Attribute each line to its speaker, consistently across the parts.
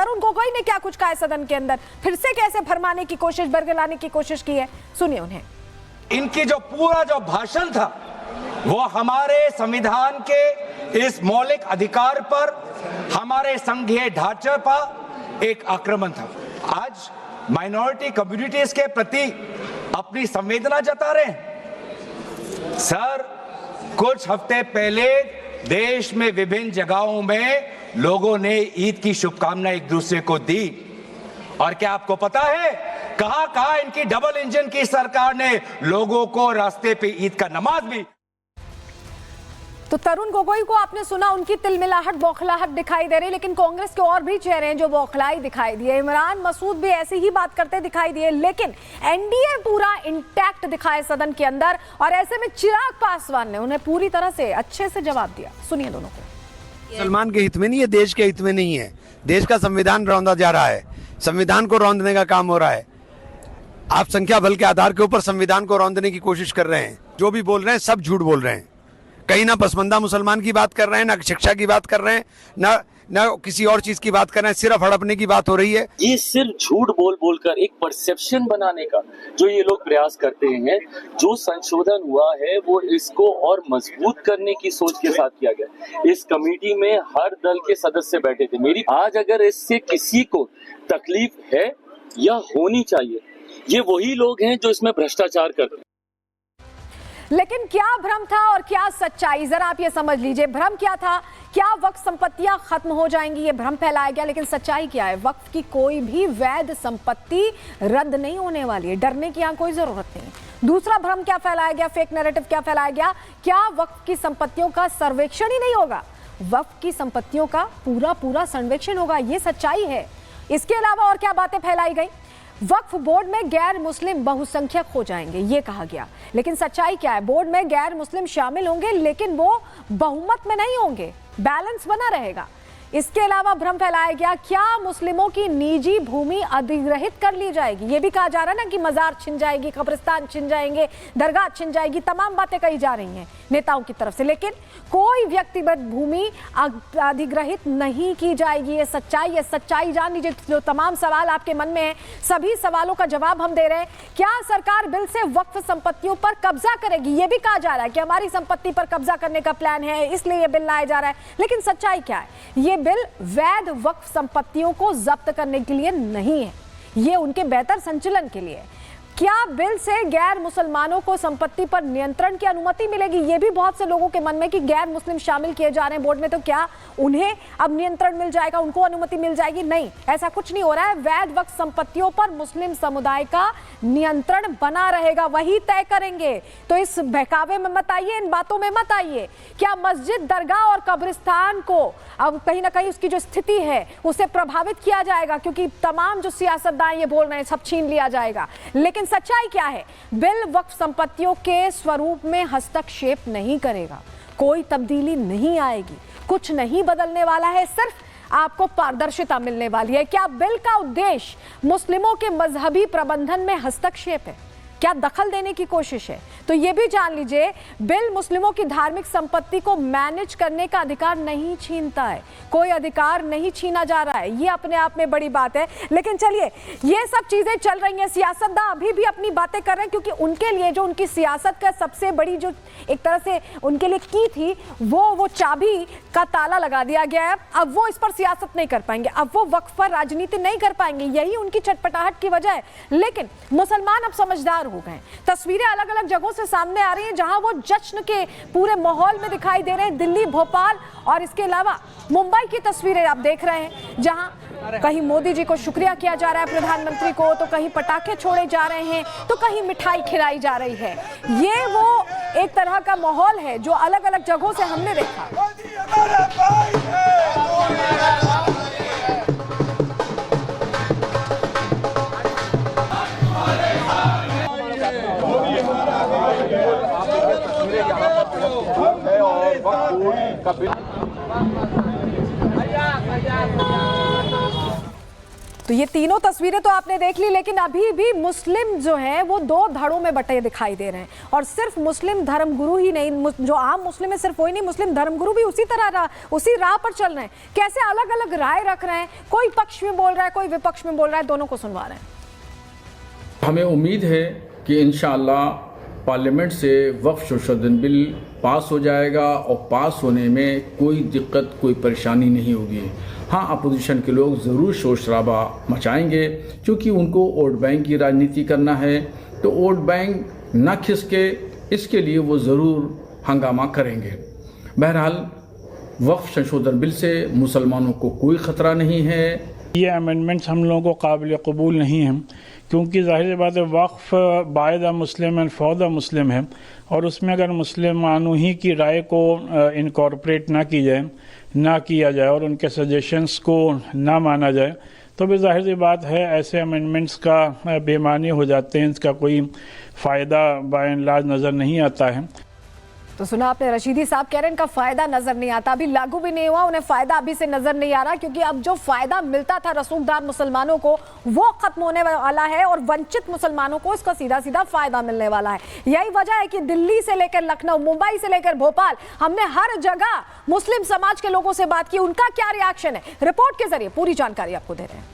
Speaker 1: तरुण गोगोई ने क्या कुछ कहा है सदन के अंदर, फिर से कैसे भरमाने की कोशिश, बरगलाने की कोशिश की है, सुनिए उन्हें।
Speaker 2: इनकी जो पूरा जो भाषण था वो हमारे संविधान के इस मौलिक अधिकार पर, हमारे संघीय ढांचे पर एक आक्रमण था। आज माइनॉरिटी कम्युनिटीज के प्रति अपनी संवेदना जता रहे हैं। सर, कुछ हफ्ते पहले देश में विभिन्न जगहों में लोगों ने ईद की शुभकामनाएं एक दूसरे को दी, और क्या आपको पता है कहां कहां इनकी डबल इंजन की सरकार ने लोगों को रास्ते पे ईद का नमाज भी।
Speaker 1: तो तरुण गोगोई को आपने सुना, उनकी तिलमिलाहट, बौखलाहट दिखाई दे रही, लेकिन कांग्रेस के और भी चेहरे हैं जो बौखलाई दिखाई दिए। इमरान मसूद भी ऐसे ही बात करते दिखाई दिए, लेकिन एनडीए पूरा इंटैक्ट दिखाए सदन के अंदर, और ऐसे में चिराग पासवान ने उन्हें पूरी तरह से अच्छे से जवाब दिया। सुनिए दोनों को।
Speaker 3: मुसलमान के हित में नहीं है, देश के हित में नहीं है। देश का संविधान रौंदा जा रहा है, संविधान को रौंदने का काम हो रहा है। आप संख्या बल के आधार के ऊपर संविधान को रौंदने की कोशिश कर रहे हैं। जो भी बोल रहे हैं सब झूठ बोल रहे हैं। कहीं ना पसमंदा मुसलमान की बात कर रहे हैं, ना शिक्षा की बात कर रहे हैं, ना किसी और चीज की बात कर रहे हैं, सिर्फ हड़पने की बात हो रही है।
Speaker 4: ये सिर्फ झूठ बोल बोलकर एक परसेप्शन बनाने का जो ये लोग प्रयास करते हैं, जो संशोधन हुआ है वो इसको और मजबूत करने की सोच के साथ किया गया। इस कमेटी में हर दल के सदस्य बैठे थे। मेरी आज अगर इससे किसी को तकलीफ है या होनी चाहिए, ये वही लोग हैं जो इसमें भ्रष्टाचार करते हैं।
Speaker 1: लेकिन क्या भ्रम था और क्या सच्चाई, जरा आप ये समझ लीजिए। भ्रम क्या था, क्या वक्फ संपत्तियां खत्म हो जाएंगी, ये भ्रम फैलाया गया, लेकिन सच्चाई क्या है, वक्फ की कोई भी वैध संपत्ति रद्द नहीं होने वाली है। डरने की यहां कोई जरूरत नहीं। दूसरा भ्रम क्या फैलाया गया, फेक नैरेटिव क्या फैलाया गया, क्या वक्फ की संपत्तियों का सर्वेक्षण ही नहीं होगा, वक्फ की संपत्तियों का पूरा सर्वेक्षण होगा, ये सच्चाई है। इसके अलावा और क्या बातें फैलाई गई, वक्फ बोर्ड में गैर मुस्लिम बहुसंख्यक हो जाएंगे, ये कहा गया, लेकिन सच्चाई क्या है, बोर्ड में गैर मुस्लिम शामिल होंगे लेकिन वो बहुमत में नहीं होंगे, बैलेंस बना रहेगा। इसके अलावा भ्रम फैलाया गया, क्या मुस्लिमों की निजी भूमि अधिग्रहित कर ली जाएगी, ये भी कहा जा रहा है ना कि मजार छिन जाएगी, कब्रिस्तान छिन जाएंगे, दरगाह छिन जाएगी, तमाम बातें कही जा रही हैं नेताओं की तरफ से, लेकिन कोई व्यक्तिगत भूमि अधिग्रहित नहीं की जाएगी। ये सच्चाई है, सच्चाई जान लीजिए। जो तमाम सवाल आपके मन में है, सभी सवालों का जवाब हम दे रहे हैं। क्या सरकार बिल से वक्फ संपत्तियों पर कब्जा करेगी, ये भी कहा जा रहा है कि हमारी संपत्ति पर कब्जा करने का प्लान है, इसलिए ये बिल लाया जा रहा है, लेकिन सच्चाई क्या है, ये बिल वैध वक्फ संपत्तियों को जब्त करने के लिए नहीं है, ये उनके बेहतर संचालन के लिए है। क्या बिल से गैर मुसलमानों को संपत्ति पर नियंत्रण की अनुमति मिलेगी, ये भी बहुत से लोगों के मन में कि गैर मुस्लिम शामिल किए जा रहे हैं बोर्ड में, तो क्या उन्हें अब नियंत्रण मिल जाएगा, उनको अनुमति मिल जाएगी? नहीं, ऐसा कुछ नहीं हो रहा है। वैध वक्फ संपत्तियों पर मुस्लिम समुदाय का नियंत्रण बना रहेगा, वही तय करेंगे। तो इस बहकावे में मत आइए, इन बातों में मत आइए। क्या मस्जिद, दरगाह और कब्रिस्तान को अब कहीं ना कहीं उसकी जो स्थिति है उसे प्रभावित किया जाएगा, क्योंकि तमाम जो सियासतदान ये बोल रहे हैं सब छीन लिया जाएगा, लेकिन सच्चाई क्या है, बिल वक्फ संपत्तियों के स्वरूप में हस्तक्षेप नहीं करेगा, कोई तब्दीली नहीं आएगी, कुछ नहीं बदलने वाला है, सिर्फ आपको पारदर्शिता मिलने वाली है। क्या बिल का उद्देश्य मुस्लिमों के मजहबी प्रबंधन में हस्तक्षेप है, क्या दखल देने की कोशिश है? तो ये भी जान लीजिए, बिल मुस्लिमों की धार्मिक संपत्ति को मैनेज करने का अधिकार नहीं छीनता है, कोई अधिकार नहीं छीना जा रहा है, ये अपने आप में बड़ी बात है। लेकिन चलिए, ये सब चीजें चल रही हैं, सियासतदान अभी भी अपनी बातें कर रहे हैं, क्योंकि उनके लिए जो उनकी सियासत का सबसे बड़ी जो एक तरह से उनके लिए की थी, वो चाबी का ताला लगा दिया गया है। अब वो इस पर सियासत नहीं कर पाएंगे, अब वो वक्फ पर राजनीति नहीं कर पाएंगे, यही उनकी छटपटाहट की वजह है। लेकिन मुसलमान अब समझदार हो गए, तस्वीरें अलग अलग जगहों से सामने आ रही हैं जहां वो जश्न के पूरे माहौल में दिखाई दे रहे हैं। दिल्ली, भोपाल और इसके अलावा मुंबई की तस्वीरें आप देख रहे हैं, जहां कहीं मोदी जी को शुक्रिया किया जा रहा है, प्रधानमंत्री को, तो कहीं पटाखे छोड़े जा रहे हैं, तो कहीं मिठाई खिलाई जा रही है। ये वो एक तरह का माहौल है जो अलग अलग जगहों से हमने देखा। तो ये तीनों तस्वीरें तो आपने देख ली, लेकिन अभी भी मुस्लिम जो है वो दो धड़ों में बटे दिखाई दे रहे हैं। और सिर्फ मुस्लिम धर्मगुरु ही नहीं, जो आम मुस्लिम है सिर्फ वही नहीं, मुस्लिम धर्मगुरु भी उसी राह पर चल रहे हैं। कैसे अलग अलग राय रख रहे हैं, कोई पक्ष में बोल रहा है, कोई विपक्ष में बोल रहा है, दोनों को सुनवा रहे हैं।
Speaker 5: हमें उम्मीद है कि इंशाअल्लाह पार्लियामेंट से वक्फ संशोधन बिल पास हो जाएगा और पास होने में कोई दिक्कत, कोई परेशानी नहीं होगी। हाँ, अपोजिशन के लोग ज़रूर शोर शराबा मचाएंगे क्योंकि उनको वोट बैंक की राजनीति करना है, तो वोट बैंक न खिसके इसके लिए वो ज़रूर हंगामा करेंगे। बहरहाल वक्फ संशोधन बिल से मुसलमानों को कोई ख़तरा नहीं है।
Speaker 6: ये अमेंडमेंट्स हम लोगों को काबिल कबूल नहीं है क्योंकि ज़ाहिर बात है वक्फ by the Muslim and for the Muslim है, और उसमें अगर मुसलमानों ही की राय को इनकॉर्पोरेट ना की जाए, ना किया जाए और उनके सजेशंस को ना माना जाए, तो भी जाहिर सी बात है ऐसे अमेंडमेंट्स का बेमानी हो जाते हैं, इसका कोई फ़ायदा बाय एंड लार्ज नज़र नहीं आता है।
Speaker 1: तो सुना आपने, रशीदी साहब कह रहे हैं इनका फायदा नजर नहीं आता, अभी लागू भी नहीं हुआ, उन्हें फायदा अभी से नजर नहीं आ रहा क्योंकि अब जो फायदा मिलता था रसूखदार मुसलमानों को वो खत्म होने वाला है और वंचित मुसलमानों को इसका सीधा सीधा फायदा मिलने वाला है। यही वजह है कि दिल्ली से लेकर लखनऊ, मुंबई से लेकर भोपाल, हमने हर जगह मुस्लिम समाज के लोगों से बात की, उनका क्या रिएक्शन है, रिपोर्ट के जरिए पूरी जानकारी आपको दे रहे हैं।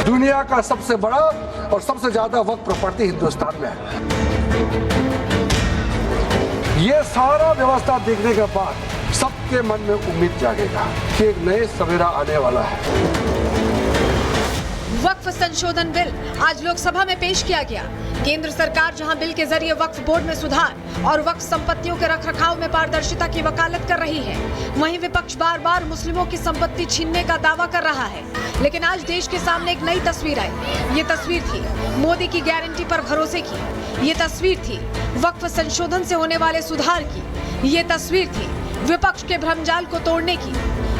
Speaker 7: दुनिया का सबसे बड़ा और सबसे ज्यादा वक्फ प्रॉपर्टी हिंदुस्तान में है। ये सारा व्यवस्था देखने के बाद सबके मन में उम्मीद जागेगा कि एक नए सवेरा आने वाला है।
Speaker 1: वक्फ संशोधन बिल आज लोकसभा में पेश किया गया। केंद्र सरकार जहां बिल के जरिए वक्फ बोर्ड में सुधार और वक्फ संपत्तियों के रखरखाव में पारदर्शिता की वकालत कर रही है, वहीं विपक्ष बार बार मुस्लिमों की संपत्ति छीनने का दावा कर रहा है। लेकिन आज देश के सामने एक नई तस्वीर आई। ये तस्वीर थी मोदी की गारंटी पर भरोसे की, ये तस्वीर थी वक्फ संशोधन से होने वाले सुधार की, ये तस्वीर थी विपक्ष के भ्रमजाल को तोड़ने की।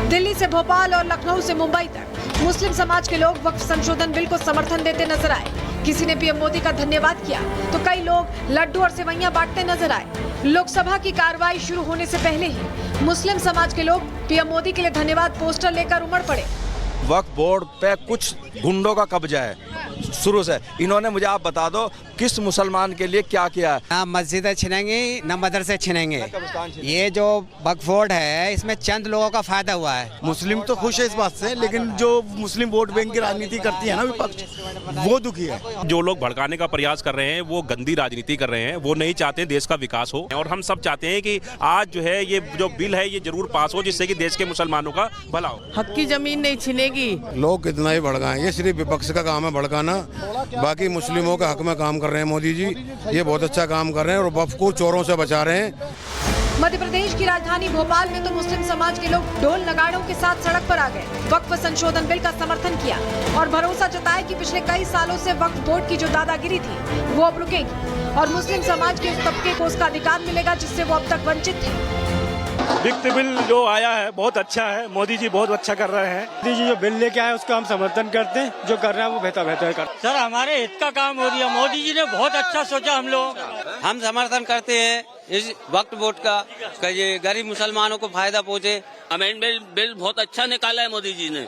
Speaker 1: दिल्ली से भोपाल और लखनऊ से मुंबई तक मुस्लिम समाज के लोग वक्फ संशोधन बिल को समर्थन देते नजर आए। किसी ने पीएम मोदी का धन्यवाद किया तो कई लोग लड्डू और सेवैयां बांटते नजर आए। लोकसभा की कार्रवाई शुरू होने से पहले ही मुस्लिम समाज के लोग पीएम मोदी के लिए धन्यवाद पोस्टर लेकर उमड़ पड़े।
Speaker 8: वक्फ बोर्ड पे कुछ गुंडों का कब्जा है शुरू से। इन्होंने मुझे आप बता दो किस मुसलमान के लिए क्या किया है?
Speaker 9: ना मस्जिदें छिनेंगी ना मदरसे छिनेंगे। ये जो वक्फ बोर्ड है इसमें चंद लोगों का फायदा हुआ है।
Speaker 10: मुस्लिम तो खुश है इस बात से, लेकिन जो मुस्लिम वोट बैंक की राजनीति करती है ना विपक्ष, वो दुखी है।
Speaker 11: जो लोग भड़काने का प्रयास कर रहे हैं वो गंदी राजनीति कर रहे हैं, वो नहीं चाहते देश का विकास हो। और हम सब चाहते हैं कि आज जो है ये जो बिल है ये जरूर पास हो जिससे कि देश के मुसलमानों का भला हो।
Speaker 12: हक की जमीन नहीं छिनेगी।
Speaker 10: लोग कितना ही भड़काएं, ये सिर्फ विपक्ष का काम है भड़काना। बाकी मुस्लिमों के हक में काम कर रहे हैं मोदी जी, ये बहुत अच्छा काम कर रहे हैं और वक्फ को चोरों से बचा रहे हैं।
Speaker 1: मध्य प्रदेश की राजधानी भोपाल में तो मुस्लिम समाज के लोग ढोल नगाड़ों के साथ सड़क पर आ गए, वक्फ संशोधन बिल का समर्थन किया और भरोसा जताया कि पिछले कई सालों से वक्फ बोर्ड की जो दादागिरी थी वो अब रुकेगी और मुस्लिम समाज के उस तबके को उसका अधिकार मिलेगा जिससे वो अब तक वंचित थे।
Speaker 13: विक्ट बिल जो आया है बहुत अच्छा है, मोदी जी बहुत अच्छा कर रहे हैं। मोदी जी जो बिल लेके आए उसका हम समर्थन करते हैं, जो कर रहे हैं वो बेहतर कर।
Speaker 14: सर हमारे हित का काम हो रही है, मोदी जी ने बहुत अच्छा सोचा। हम समर्थन करते हैं इस वक्फ बोर्ड का ये गरीब मुसलमानों को फायदा पहुँचे।
Speaker 15: अमेंडमेंट बिल बहुत अच्छा निकाला है मोदी जी ने,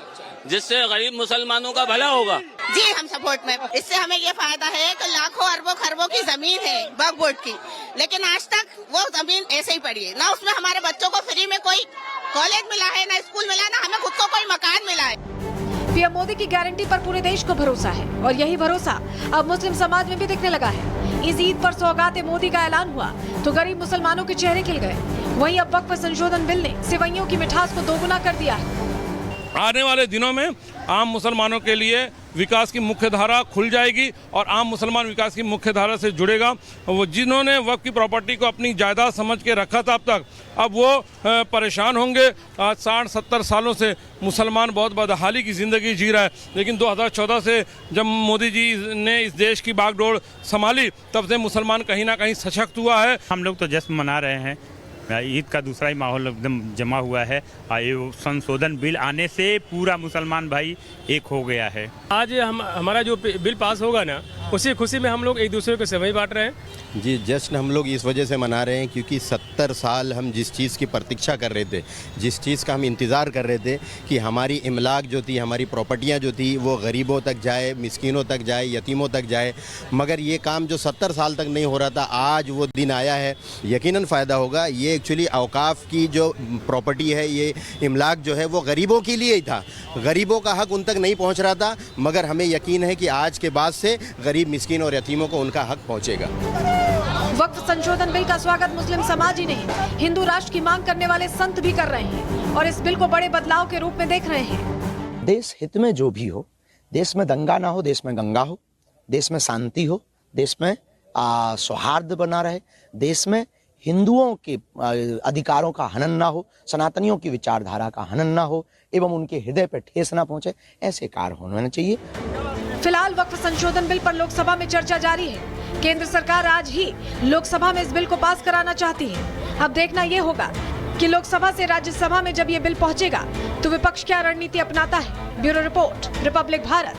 Speaker 15: जिससे गरीब मुसलमानों का भला होगा।
Speaker 16: जी हम सपोर्ट में, इससे हमें ये फायदा है कि लाखों अरबों खरबों की जमीन है वक्फ बोर्ड की, लेकिन आज तक वो जमीन ऐसे ही पड़ी है। ना उसमें हमारे बच्चों को फ्री में कोई कॉलेज मिला है, ना स्कूल मिला, ना हमें खुद को कोई मकान मिला है। पीएम मोदी की गारंटी पर पूरे देश को भरोसा है और यही भरोसा अब मुस्लिम समाज में भी दिखने लगा है। इस ईद पर सौगाते मोदी का ऐलान हुआ तो गरीब मुसलमानों के चेहरे खिल गए। वहीं अब वक्फ संशोधन बिल ने सेवैयों की मिठास को दोगुना कर दिया है।
Speaker 11: आने वाले दिनों में आम मुसलमानों के लिए विकास की मुख्य धारा खुल जाएगी और आम मुसलमान विकास की मुख्य धारा से जुड़ेगा। वो जिन्होंने वक्फ की प्रॉपर्टी को अपनी जायदाद समझ के रखा था अब वो परेशान होंगे। आज 60-70 सालों से मुसलमान बहुत बदहाली की ज़िंदगी जी रहा है, लेकिन 2014 से जब मोदी जी ने इस देश की बागडोर संभाली तब से मुसलमान कहीं ना कहीं सशक्त हुआ है।
Speaker 17: हम लोग तो जश्न मना रहे हैं, ईद का दूसरा ही माहौल एकदम जमा हुआ है। ये संशोधन बिल आने से पूरा मुसलमान भाई एक हो गया है।
Speaker 13: आज हमारा जो बिल पास होगा ना उसी खुशी में हम लोग एक दूसरे को सेवई बांट रहे हैं।
Speaker 18: जी, जश्न हम लोग इस वजह से मना रहे हैं क्योंकि 70 साल हम जिस चीज़ की प्रतीक्षा कर रहे थे, जिस चीज़ का हम इंतज़ार कर रहे थे कि हमारी इमलाक जो थी, हमारी प्रॉपर्टियां जो थी वो गरीबों तक जाए, मिस्किनों तक जाए, यतीमों तक जाए, मगर ये काम जो 70 साल तक नहीं हो रहा था, आज वो दिन आया है। यकीनन फ़ायदा होगा। ये एक्चुअली औकाफ की जो प्रॉपर्टी है, ये इमलाक जो है वो गरीबों के लिए ही था, गरीबों का हक उन तक नहीं पहुँच रहा था, मगर हमें यकीन है कि आज के बाद से गरीब, मिस्किन और यतीमों को उनका हक पहुँचेगा।
Speaker 1: वक्फ संशोधन बिल का स्वागत मुस्लिम समाज ही नहीं, हिंदू राष्ट्र की मांग करने वाले संत भी कर रहे हैं और इस बिल को बड़े बदलाव के रूप में देख रहे हैं।
Speaker 19: देश हित में जो भी हो, देश में दंगा ना हो, देश में गंगा हो, देश में शांति हो, देश में सौहार्द बना रहे, देश में हिंदुओं के अधिकारों का हनन ना हो, सनातनियों की विचारधारा का हनन ना हो एवं उनके हृदय पर ठेस ना पहुंचे, ऐसे कार्य होने चाहिए।
Speaker 1: फिलहाल वक्फ संशोधन बिल पर लोकसभा में चर्चा जारी है। केंद्र सरकार आज ही लोकसभा में इस बिल को पास कराना चाहती है। अब देखना ये होगा कि लोकसभा से राज्यसभा में जब ये बिल पहुंचेगा तो विपक्ष क्या रणनीति अपनाता है। Bureau report, Republic Bharat.